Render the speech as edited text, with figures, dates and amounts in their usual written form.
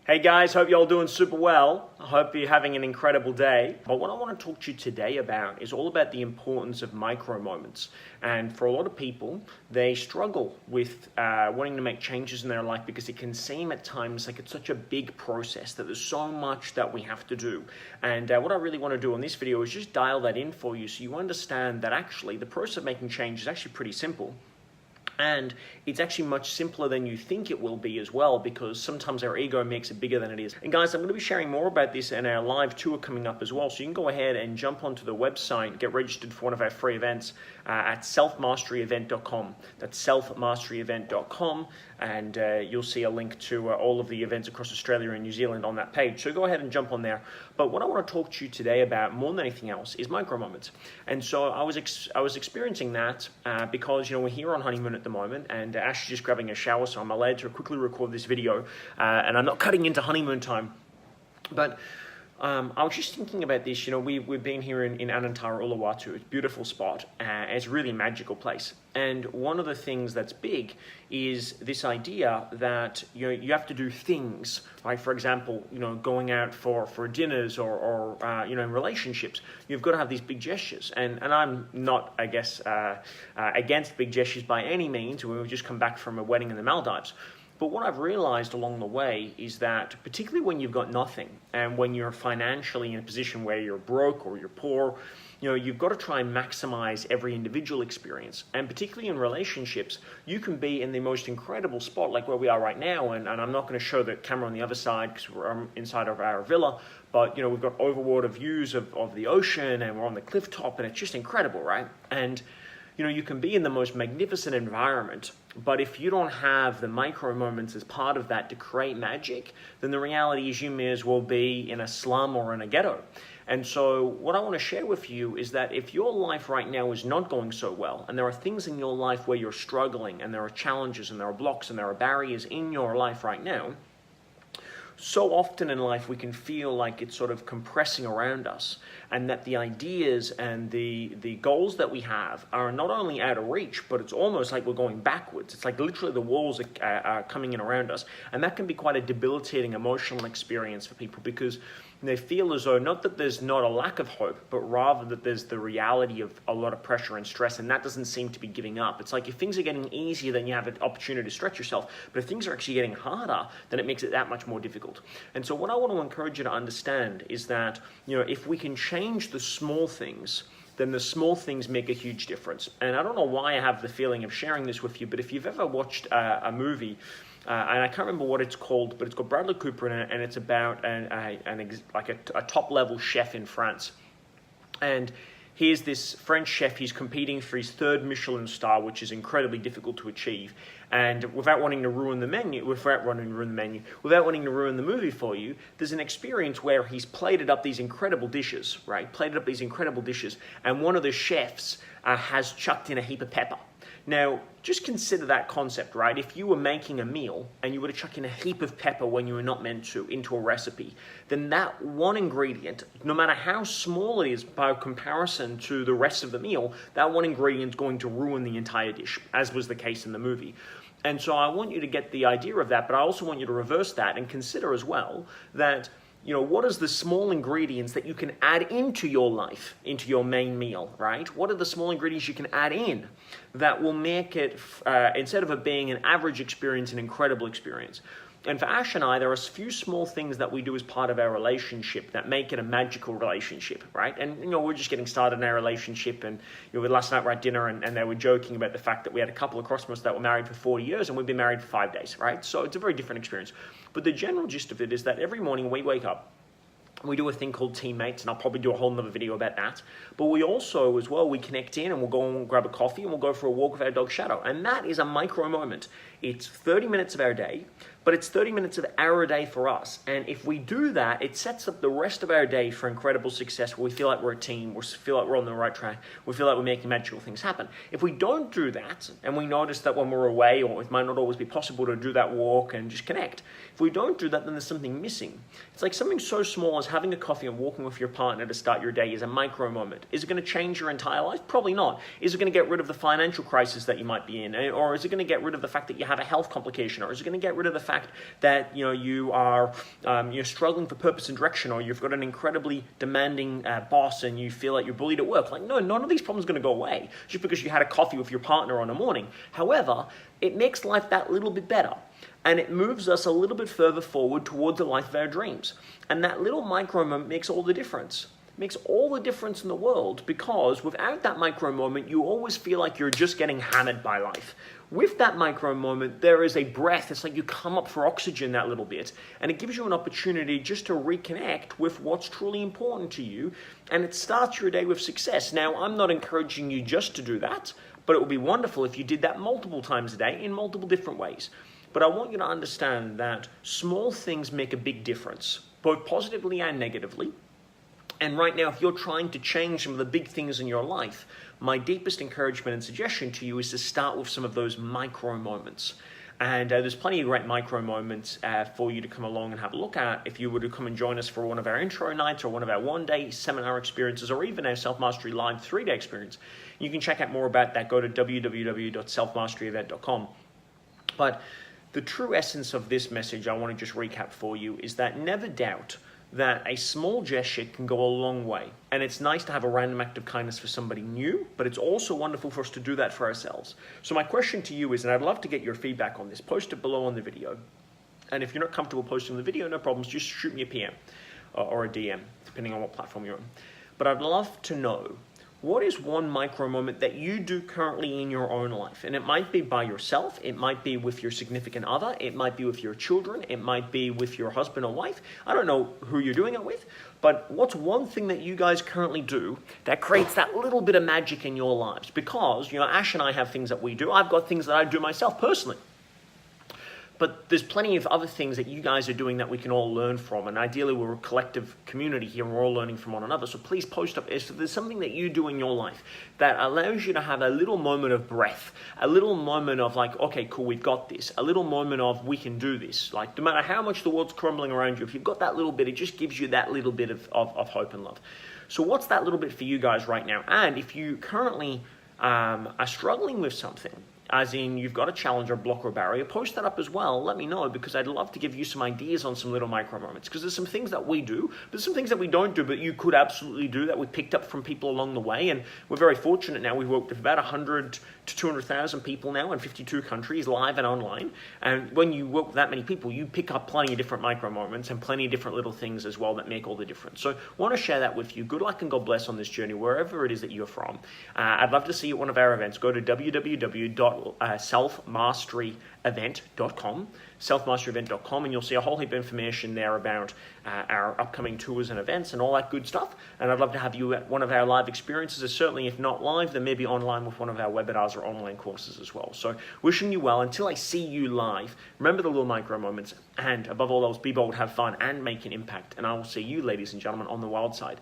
Hey guys, hope you're all doing super well. I hope you're having an incredible day. But what I want to talk to you today about is all about the importance of micro moments. And for a lot of people, they struggle with wanting to make changes in their life because it can seem at times like it's such a big process, that there's so much that we have to do. And what I really want to do in this video is just dial that in for you so you understand that actually the process of making change is actually pretty simple. And it's actually much simpler than you think it will be as well, because sometimes our ego makes it bigger than it is. And guys, I'm going to be sharing more about this in our live tour coming up as well. So you can go ahead and jump onto the website, get registered for one of our free events at selfmasteryevent.com. That's selfmasteryevent.com. And you'll see a link to all of the events across Australia and New Zealand on that page. So go ahead and jump on there. But what I want to talk to you today about more than anything else is micro moments. And so I was experiencing that because we're here on honeymoon at the moment, and Ash is just grabbing a shower, so I'm allowed to quickly record this video, and I'm not cutting into honeymoon time. But I was just thinking about this. We've been here in Anantara Uluwatu. It's a beautiful spot. It's a really magical place. And one of the things that's big is this idea that you have to do things, like for example, going out for dinners or in relationships. You've got to have these big gestures. And I'm not, I guess, against big gestures by any means. We've just come back from a wedding in the Maldives. But what I've realized along the way is that particularly when you've got nothing and when you're financially in a position where you're broke or you're poor, you've got to try and maximize every individual experience. And particularly in relationships, you can be in the most incredible spot like where we are right now. And I'm not going to show the camera on the other side because we're inside of our villa. But, we've got overwater views of the ocean and we're on the cliff top and it's just incredible, right? And you can be in the most magnificent environment, but if you don't have the micro moments as part of that to create magic, then the reality is you may as well be in a slum or in a ghetto. And so what I want to share with you is that if your life right now is not going so well, and there are things in your life where you're struggling, and there are challenges, and there are blocks, and there are barriers in your life right now, so often in life we can feel like it's sort of compressing around us, and that the ideas and the goals that we have are not only out of reach, but it's almost like we're going backwards. It's like literally the walls are coming in around us, and that can be quite a debilitating emotional experience for people because they feel as though not that there's not a lack of hope, but rather that there's the reality of a lot of pressure and stress, and that doesn't seem to be giving up. It's like if things are getting easier, then you have an opportunity to stretch yourself, but if things are actually getting harder, then it makes it that much more difficult. And so what I want to encourage you to understand is that, if we can change the small things, then the small things make a huge difference. And I don't know why I have the feeling of sharing this with you, but if you've ever watched a movie, and I can't remember what it's called, but it's got Bradley Cooper in it, and it's about a top-level chef in France. And here's this French chef, he's competing for his third Michelin star, which is incredibly difficult to achieve. And without wanting to ruin the movie for you, there's an experience where he's plated up these incredible dishes, right? And one of the chefs has chucked in a heap of pepper. Now, just consider that concept, right? If you were making a meal and you were to chuck in a heap of pepper when you were not meant to into a recipe, then that one ingredient, no matter how small it is by comparison to the rest of the meal, that one ingredient is going to ruin the entire dish, as was the case in the movie. And so I want you to get the idea of that, but I also want you to reverse that and consider as well that what is the small ingredients that you can add into your life, into your main meal, right? What are the small ingredients you can add in that will make it, instead of it being an average experience, an incredible experience? And for Ash and I, there are a few small things that we do as part of our relationship that make it a magical relationship, right? And, we're just getting started in our relationship, and last night we're at dinner and they were joking about the fact that we had a couple across from us that were married for 40 years and we've been married for 5 days, right? So it's a very different experience. But the general gist of it is that every morning we wake up, we do a thing called teammates, and I'll probably do a whole nother video about that. But we also, as well, we connect in and we'll go and grab a coffee and we'll go for a walk with our dog Shadow. And that is a micro moment. It's 30 minutes of our day, but it's 30 minutes of our day for us. And if we do that, it sets up the rest of our day for incredible success where we feel like we're a team, we feel like we're on the right track, we feel like we're making magical things happen. If we don't do that, and we notice that when we're away, or it might not always be possible to do that walk and just connect, if we don't do that, then there's something missing. It's like something so small as having a coffee and walking with your partner to start your day is a micro moment. Is it going to change your entire life? Probably not. Is it going to get rid of the financial crisis that you might be in? Or is it going to get rid of the fact that you have a health complication, or is it going to get rid of the fact that you are you're struggling for purpose and direction, or you've got an incredibly demanding boss and you feel like you're bullied at work? Like, no, none of these problems are going to go away just because you had a coffee with your partner on a morning. However, it makes life that little bit better, and it moves us a little bit further forward towards the life of our dreams. And that little micro moment makes all the difference. Makes all the difference in the world, because without that micro moment, you always feel like you're just getting hammered by life. With that micro moment, there is a breath. It's like you come up for oxygen that little bit, and it gives you an opportunity just to reconnect with what's truly important to you, and it starts your day with success. Now, I'm not encouraging you just to do that, but it would be wonderful if you did that multiple times a day in multiple different ways. But I want you to understand that small things make a big difference, both positively and negatively. And right now, if you're trying to change some of the big things in your life, my deepest encouragement and suggestion to you is to start with some of those micro moments. And there's plenty of great micro moments for you to come along and have a look at if you were to come and join us for one of our intro nights or one of our one-day seminar experiences, or even our Self-Mastery Live 3-day experience. You can check out more about that. Go to www.selfmasteryevent.com. But the true essence of this message, I want to just recap for you, is that never doubt that a small gesture can go a long way. And it's nice to have a random act of kindness for somebody new, but it's also wonderful for us to do that for ourselves. So my question to you is, and I'd love to get your feedback on this, post it below on the video. And if you're not comfortable posting the video, no problems, just shoot me a PM or a DM, depending on what platform you're on. But I'd love to know, what is one micro moment that you do currently in your own life? And it might be by yourself, it might be with your significant other, it might be with your children, it might be with your husband or wife. I don't know who you're doing it with, but what's one thing that you guys currently do that creates that little bit of magic in your lives? Because, Ash and I have things that we do. I've got things that I do myself personally. But there's plenty of other things that you guys are doing that we can all learn from. And ideally, we're a collective community here and we're all learning from one another. So please post up if there's something that you do in your life that allows you to have a little moment of breath, a little moment of like, okay, cool, we've got this. A little moment of we can do this. Like, no matter how much the world's crumbling around you, if you've got that little bit, it just gives you that little bit of hope and love. So what's that little bit for you guys right now? And if you currently are struggling with something, as in you've got a challenge or block or barrier, post that up as well. Let me know, because I'd love to give you some ideas on some little micro moments, because there's some things that we do, but there's some things that we don't do, but you could absolutely do that we picked up from people along the way. And we're very fortunate now. We've worked with about 100 to 200,000 people now in 52 countries, live and online. And when you work with that many people, you pick up plenty of different micro moments and plenty of different little things as well that make all the difference. So I want to share that with you. Good luck and God bless on this journey, wherever it is that you're from. I'd love to see you at one of our events. Go to www.selfmasteryevent.com, selfmasteryevent.com, and you'll see a whole heap of information there about our upcoming tours and events and all that good stuff. And I'd love to have you at one of our live experiences, certainly if not live, then maybe online with one of our webinars or online courses as well. So wishing you well. Until I see you live, remember the little micro moments, and above all else, be bold, have fun, and make an impact. And I will see you, ladies and gentlemen, on the wild side.